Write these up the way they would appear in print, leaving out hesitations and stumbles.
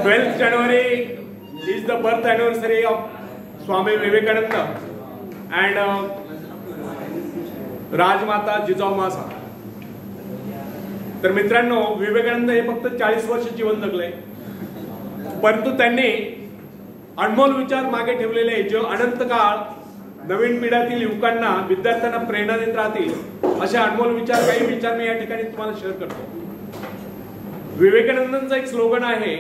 12th January is the birth anniversary of Swami Vivekananda and राजमाता जिजाऊ मासा. तर मित्रांनो, विवेकानंद हे फक्त 40 वर्ष जीवन जगले, परंतु त्यांनी अनमोल विचार मागे ठेवलेले जो अनंत काळ नवीन पिढ्यातील युवकांना विद्यार्थ्यांना प्रेरणा देत राहतील असे अनमोल विचार, काही विचार मी या ठिकाणी तुम्हाला शेअर करतो. विवेकानंदांचं एक स्लोगन आहे,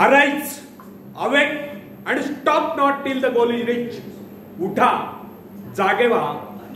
arise, awake and stop not till the goal is rich. उठा, जागे व्हा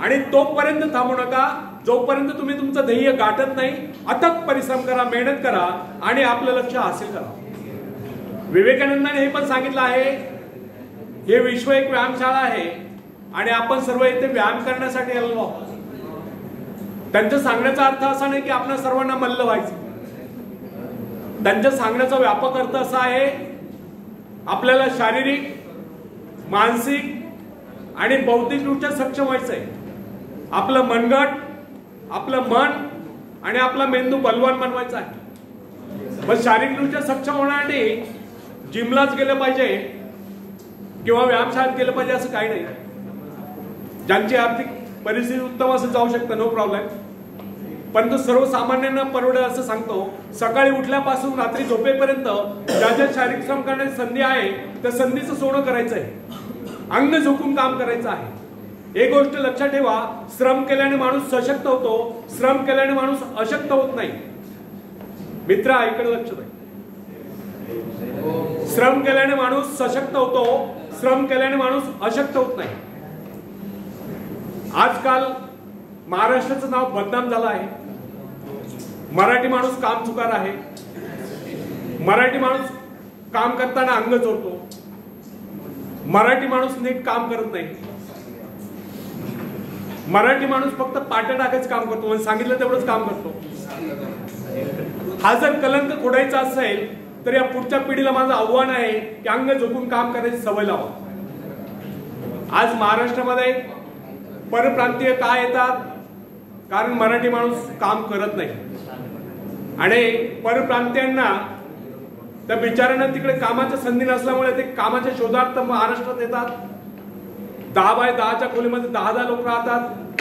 आणि तोपर्यंत थांबू नका जोपर्यंत तुम्ही तुमचं ध्येय गाठत नाही. अथक परिश्रम करा, मेहनत करा आणि आपलं लक्ष्य हासिल करा. विवेकानंदांनी हे पण सांगितलं आहे, हे विश्व एक व्यायामशाळा आहे आणि आपण सर्व इथे व्यायाम करण्यासाठी आलेलो आहोत. त्यांच्या सांगण्याचा अर्थ असा नाही की आपण सर्वांना मल्ल व्हायचं. त्यांच्या सांगण्याचा व्यापक अर्थ असा आहे, आपल्याला शारीरिक, मानसिक आणि बौद्धिकदृष्ट्या सक्षम व्हायचंय. आपलं मनगट, आपलं मन आणि आपला मेंदू बलवान बनवायचा आहे. पण शारीरिकदृष्ट्या सक्षम होण्यासाठी जिमलाच गेलं पाहिजे किंवा व्यायामशाळेत गेलं पाहिजे असं काही नाही. ज्यांची आर्थिक परिस्थिती उत्तम असं जाऊ शकतं, नो प्रॉब्लेम. परंतु सर्वसामान्यांना परवडेल असं सांगतो, सकाळी उठल्यापासून रात्री झोपेपर्यंत ज्या ज्या शारीरिक श्रम करण्याची संधी आहे त्या संधीचं सोनं करायचं आहे. अंग झोकून काम करायचं आहे. एक गोष्ट लक्षात ठेवा, श्रम केल्याने माणूस सशक्त होतो, श्रम केल्याने माणूस अशक्त होत नाही. मित्रा, इकडे लक्ष द्या. श्रम केल्याने माणूस सशक्त होतो, श्रम केल्याने माणूस अशक्त होत नाही. आजकाल महाराष्ट्राचं नाव बदनाम झालं आहे. मराठी माणूस काम चुकार आहे. मराठी माणूस काम करताना अंग चोरतो. मराठी माणूस नीट काम करत नाही. मराठी माणूस फक्त पाट्या टाकायचं काम करतो, म्हणजे सांगितलं तेवढंच काम करतो. हा जर कलंक खोडायचा असेल तर या पुढच्या पिढीला माझं आव्हान आहे की अंग झोपून काम करायची सवय लावा. आज महाराष्ट्रामध्ये परप्रांतीय का येतात? कारण मराठी माणूस काम करत नाही आणि परप्रांतीयांना, त्या बिचाऱ्यांना तिकडे कामाच्या संधी नसल्यामुळे ते कामाच्या शोधार्थ महाराष्ट्रात येतात. 10 बाय 10च्या खोलीमध्ये 10 लोक राहतात,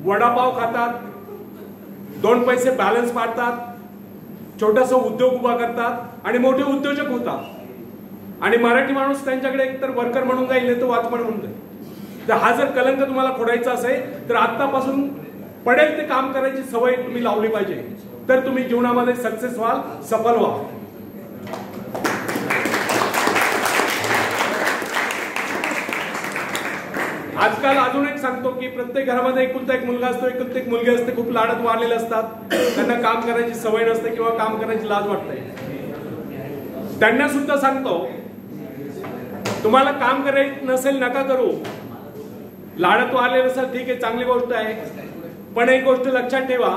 वडापाव खातात, 2 पैसे बॅलन्स पाडतात, छोटासा उद्योग उभा करतात आणि मोठे उद्योजक होतात. आणि मराठी माणूस त्यांच्याकडे एकतर वर्कर म्हणून जाईल, नाही तर वॉचमन म्हणून जाईल. तर हा जर कलंक तुम्हाला फोडायचा असेल तर आतापासून पडेल ते काम करायची सवय तुम्ही लावली पाहिजे, तर तुम्ही जीवनामध्ये सक्सेस व्हाल, सफल व्हाल. आजकाल अजून एक सांगतो की प्रत्येक घरामध्ये एकुलता एक मुलगा असतो, एकुलती एक मुलगी असते, खूप लाडत वाढलेले असतात. त्यांना काम करायची सवय नसते किंवा काम करायची लाज वाटते. त्यांना सुद्धा सांगतो, तुम्हाला काम करायचं नसेल नका करू. लाडत वाढलेलं असेल ठीक आहे, चांगली गोष्ट आहे. पण एक गोष्ट लक्षात ठेवा,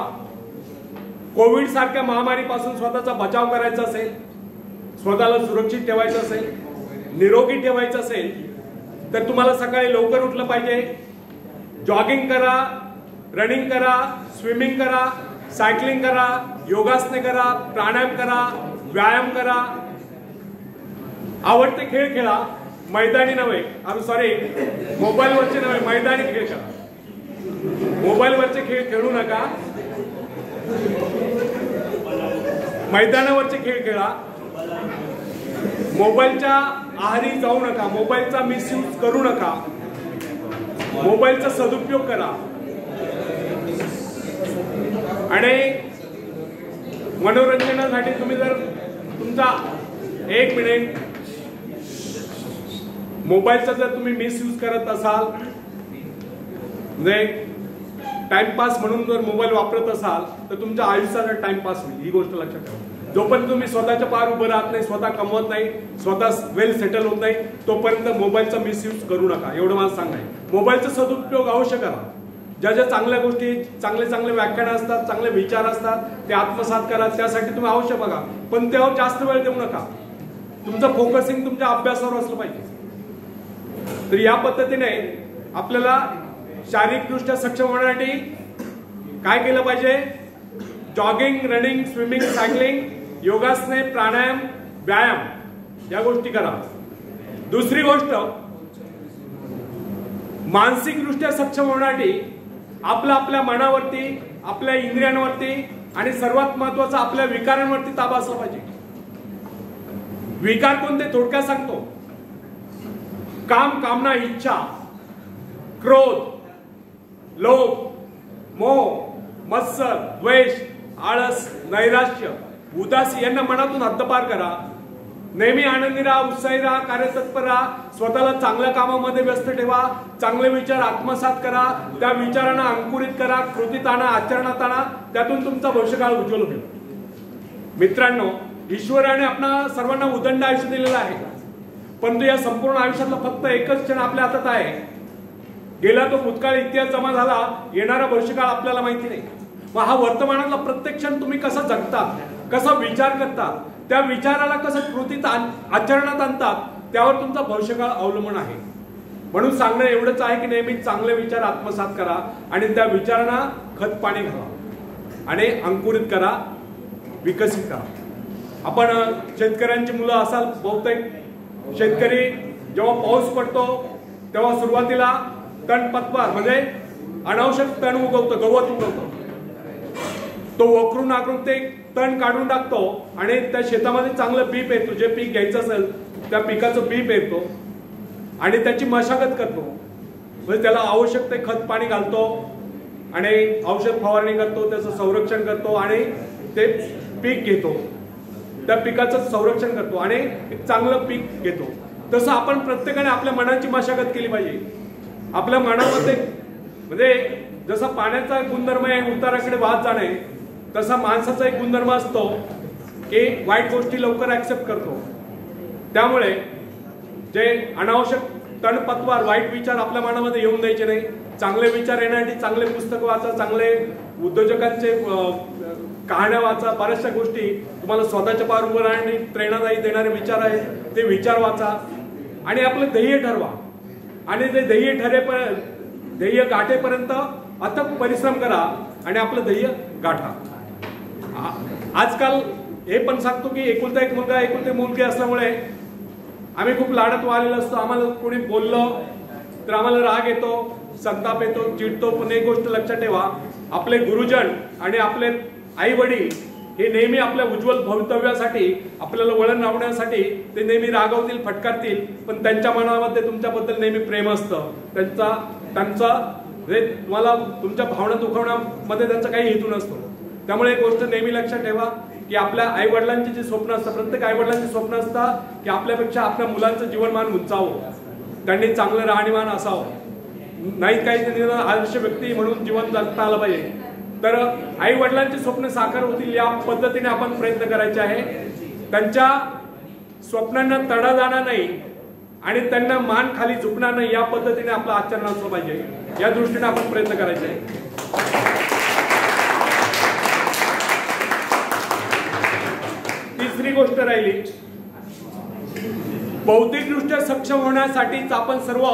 कोविड सारख्या महामारीपासून स्वतःचा बचाव करायचा असेल, स्वतःला सुरक्षित ठेवायचं असेल, निरोगी ठेवायचं असेल तर तुम्हाला सकाळी लवकर उठलं पाहिजे. जॉगिंग करा, रनिंग करा, स्विमिंग करा, सायकलिंग करा, योगासने करा, प्राणायाम करा, व्यायाम करा. आवडते खेळ खेळा, मैदानी नव्हे, सॉरी मोबाईलवरचे नव्हे, मैदानी खेळ खेळा. मोबाईलवरचे खेळ खेळू नका, मैदानावरचे खेळ खेळा. मोबाईलच्या आहारी जाऊ नका, मोबाईलचा मिसयूज करू नका, मोबाईलचा सदुपयोग करा. आणि मनोरंजनासाठी तुम्ही जर तुमचा 1 मिनिट मोबाईलचा जर तुम्ही मिसयूज करत असाल, म्हणजे टाइमपास म्हणून जर मोबाईल वापरत असाल तर तुमच्या आयुष्याचा टाइमपास होईल. ही गोष्ट लक्षात ठेवा. जोपर्यंत तुम्ही स्वतःच्या पायावर उभं राहत नाही, स्वतः कमवत नाही, स्वतः वेल सेटल होत नाही, तोपर्यंत मोबाईलचा मिसयूज करू नका, एवढं मला सांगणं आहे. मोबाईलचा सदुपयोग अवश्य करा. ज्या ज्या चांगल्या गोष्टी, चांगले चांगले व्याख्यान असतात, चांगले विचार असतात, ते आत्मसात करा. त्यासाठी तुम्ही अवश्य बघा, पण त्यावर जास्त वेळ देऊ नका. तुमचं फोकसिंग तुमच्या अभ्यासावर असलं पाहिजे. तर या पद्धतीने आपल्याला शारीरिकदृष्ट्या सक्षम होण्यासाठी काय केलं पाहिजे? जॉगिंग, रनिंग, स्विमिंग, सायकलिंग, योगासने, प्राणायाम, व्यायाम या गोष्टी करा. दुसरी गोष्ट, मानसिकदृष्ट्या सक्षम होण्यासाठी आपल्या मनावरती, आपल्या इंद्रियांवरती आणि सर्वात महत्वाचं आपल्या विकारांवरती ताबा असला पाहिजे. विकार कोणते थोडक्यात सांगतो. काम, कामना, इच्छा, क्रोध, लोभ, मोह, मत्सर, द्वेष, आळस, नैराश्य, उदासी यांना मनातून हद्दपार करा. नेहमी आनंदी राहा, उत्साही राहा, कार्यतत्पर राहा. स्वतःला चांगल्या कामामध्ये व्यस्त ठेवा. चांगले विचार आत्मसात करा. त्या विचारांना अंकुरित करा, कृतीत आणा, आचरणात आणा. त्यातून तुमचा भविष्यकाळ उज्ज्वल होईल. मित्रांनो, ईश्वराने आपणा सर्वांना उदंड आयुष्य दिलेलं आहे, परंतु या संपूर्ण आयुष्यातला फक्त एकच क्षण आपल्या हातात आहे. गेला तो भूतकाळ इतिहास जमा झाला, येणारा भविष्यकाळ आपल्याला माहिती नाही. मग हा वर्तमानातला प्रत्येक क्षण तुम्ही कसा जगतात, कसा विचार करतात, त्या विचाराला कसं कृतीत आचरणात आणतात, त्यावर तुमचा भविष्यकाळ अवलंबून आहे. म्हणून सांगणं एवढंच आहे की नेहमी चांगले विचार आत्मसात करा आणि त्या विचारांना खत पाणी घाला आणि अंकुरित करा, विकसित करा. आपण शेतकऱ्यांची मुलं असाल बहुतेक. शेतकरी जेव्हा पाऊस पडतो तेव्हा सुरुवातीला तणपतवार म्हणजे अनावश्यक तण उगवतं, गवत उगवतं. तो वखरून आखरून ते तण काढून टाकतो आणि त्या शेतामध्ये चांगलं बी पेरतो. जे पीक घ्यायचं असेल त्या पिकाचं बी पेरतो आणि त्याची मशागत करतो. म्हणजे त्याला आवश्यक ते खत पाणी घालतो आणि औषध फवारणी करतो, त्याचं संरक्षण करतो आणि ते पीक घेतो. त्या पिकाचं संरक्षण करतो आणि एक चांगलं पीक घेतो. तसं आपण प्रत्येकाने आपल्या मनाची मशागत केली पाहिजे. आपल्या मनामध्ये म्हणजे जसा पाण्याचा गुणधर्म आहे उताराकडे वाहत जाणे, तसा माणसाचा एक गुणधर्म असतो की वाईट गोष्टी लवकर ऍक्सेप्ट करतो. त्यामुळे जे अनावश्यक तणपतवार वाईट विचार आपल्या मनामध्ये येऊन द्यायचे नाही. चांगले विचार येण्यासाठी चांगले पुस्तक वाचा, चांगले उद्योजकांचे कहाण्या वाचा. बऱ्याचशा गोष्टी तुम्हाला स्वतःच्या पार उभं राहण्यासाठी प्रेरणादायी देणारे विचार आहेत, ते विचार वाचा आणि आपलं ध्येय ठरवा. आणि ते ध्येय गाठेपर्यंत अथक परिश्रम करा आणि आपलं ध्येय गाठा. आजकाल हे पण सांगतो की एकुलता एक मुलगा, एकुलते मुलगी असल्यामुळे आम्ही खूप लाडत वाढलेलो असतो. आम्हाला कोणी बोललं तर आम्हाला राग येतो, संताप येतो, चिडतो. पण एक गोष्ट लक्षात ठेवा, आपले गुरुजन आणि आपले आई वडील हे नेहमी आपल्या उज्ज्वल भवितव्यासाठी, आपल्याला वळण लावण्यासाठी ते नेहमी रागवतील, फटकारतील. पण त्यांच्या मनामध्ये तुमच्याबद्दल नेहमी प्रेम असतं. त्यांचा तुम्हाला तुमच्या भावना दुखवण्यामध्ये त्यांचा काही हेतू नसतो. त्यामुळे एक गोष्ट नेहमी लक्षात ठेवा की आपल्या आई वडिलांची जी स्वप्न असतात, प्रत्येक आई वडिलांची स्वप्न असतात की आपल्यापेक्षा आपल्या मुलांचं जीवनमान उंचावं, त्यांनी चांगलं राहणीमान असावं, नाही काही आदर्श व्यक्ती म्हणून जीवन जगता आलं पाहिजे. तर आई वडिलांची स्वप्न साकार होतील या पद्धतीने आपण प्रयत्न करायचे आहे. त्यांच्या स्वप्नांना तडा जाणार नाही आणि त्यांना मान खाली झुकणार नाही या पद्धतीने आपलं आचरण असलं पाहिजे. या दृष्टीने आपण प्रयत्न करायचे आहे. तिसरी गोष्ट राहिली, बौद्धिकदृष्ट्या सक्षम होण्यासाठीच आपण सर्व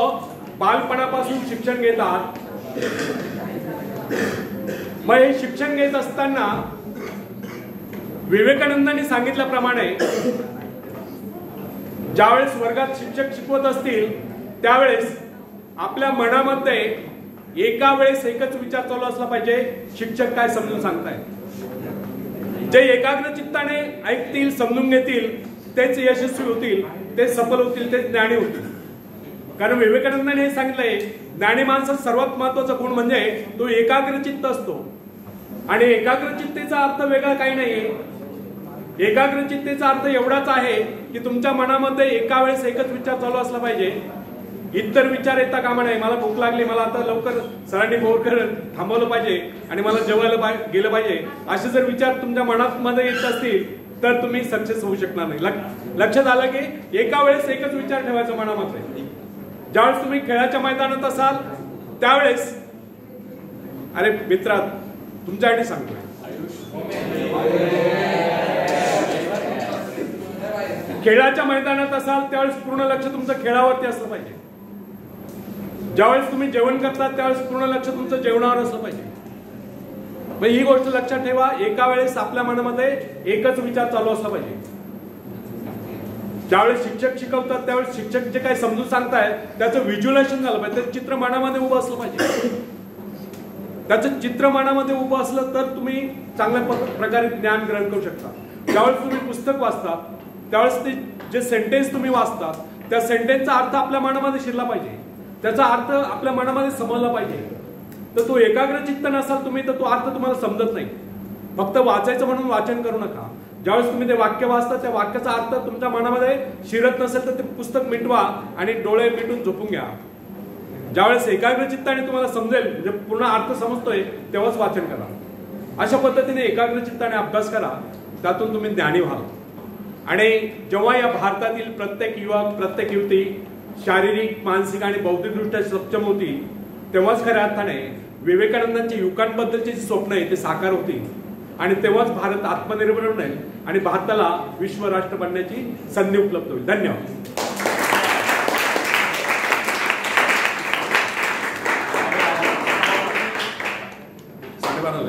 बालपणापासून शिक्षण घेत आहात. मग हे शिक्षण घेत असताना विवेकानंदांनी सांगितल्याप्रमाणे ज्यावेळेस वर्गात शिक्षक शिकवत असतील त्यावेळेस आपल्या मनामध्ये एका वेळेस एकच विचार चालू असला पाहिजे, शिक्षक काय समजून सांगताय. जे एकाग्र चित्ताने ऐकतील, समजून घेतील तेच यशस्वी होतील, ते सफल होतील, ते ज्ञानी होतील. कारण विवेकानंदांनी हे सांगितलंय, ज्ञानी माणसाचा सर्वात महत्वाचा गुण म्हणजे तो एकाग्रचित्त असतो. आणि एकाग्रचित्तेचा अर्थ वेगळा काही नाहीये. एकाग्रचित्तेचा अर्थ एवढाच आहे की तुमच्या मनामध्ये एका वेळेस एकच विचार चालू असला पाहिजे, इतर विचार येता कामा नाही. मला भूक लागली, मला आता लवकर सरांनी बोर थांबवलं पाहिजे आणि मला जेवायला गेलं पाहिजे, असे जर विचार तुमच्या मनामध्ये येत असतील तर तुम्ही सक्सेस होऊ शकणार नाही. लक्षात आलं की एका वेळेस एकच विचार ठेवायचा मनामध्ये. ज्यावेळेस तुम्ही खेळाच्या मैदानात असाल त्यावेळेस, अरे मित्रा तुमच्यासाठी सांगतोय, खेळाच्या मैदानात असाल त्यावेळेस पूर्ण लक्ष तुमचं खेळावरती असलं पाहिजे. ज्यावेळेस तुम्ही जेवण करतात त्यावेळेस पूर्ण लक्ष तुमचं जेवणावर असलं पाहिजे. मग ही गोष्ट लक्षात ठेवा, एका वेळेस आपल्या मनामध्ये एकच विचार चालू असला पाहिजे. ज्यावेळेस शिक्षक शिकवतात त्यावेळेस शिक्षक जे काही समजून सांगताय त्याचं व्हिज्युअलायझेशन झालं पाहिजे, त्याचं चित्र मनामध्ये उभं असलं पाहिजे. त्याचं चित्र मनामध्ये उभं असलं तर तुम्ही चांगल्या प्रकारे ज्ञान ग्रहण करू शकता. ज्यावेळेस तुम्ही पुस्तक वाचता त्यावेळेस ते जे सेंटेन्स तुम्ही वाचता त्या सेंटेन्सचा अर्थ आपल्या मनामध्ये शिरला पाहिजे, त्याचा अर्थ आपल्या मनामध्ये समजला पाहिजे. तर तो एकाग्रचित्त नसाल तुम्ही तर तो अर्थ तुम्हाला समजत नाही. फक्त वाचायचं म्हणून वाचन करू नका. ज्यावेळेस तुम्ही ते वाक्य वाचता त्या वाक्याचा अर्थ तुमच्या मनामध्ये शिरत नसेल तर ते पुस्तक मिटवा आणि डोळे मिटून झोपून घ्या. ज्यावेळेस एकाग्रचित्ताने तुम्हाला समजेल म्हणजे पूर्ण अर्थ समजतोय तेव्हाच वाचन करा. अशा पद्धतीने एकाग्रचित्ताने अभ्यास करा, त्यातून तुम्ही ज्ञानी व्हाल. आणि जेव्हा या भारतातील प्रत्येक युवक प्रत्येक युवती शारीरिक मानसिक आणि बौद्धिकदृष्ट्या सक्षम होती तेव्हाच खऱ्या अर्थाने विवेकानंदांच्या युवकांबद्दलचे स्वप्न आहे ते साकार होतील आणि तेव्हाच भारत आत्मनिर्भर बनेल आणि भारताला विश्व राष्ट्र बनण्याची संधी उपलब्ध होईल. धन्यवाद. साडेबारा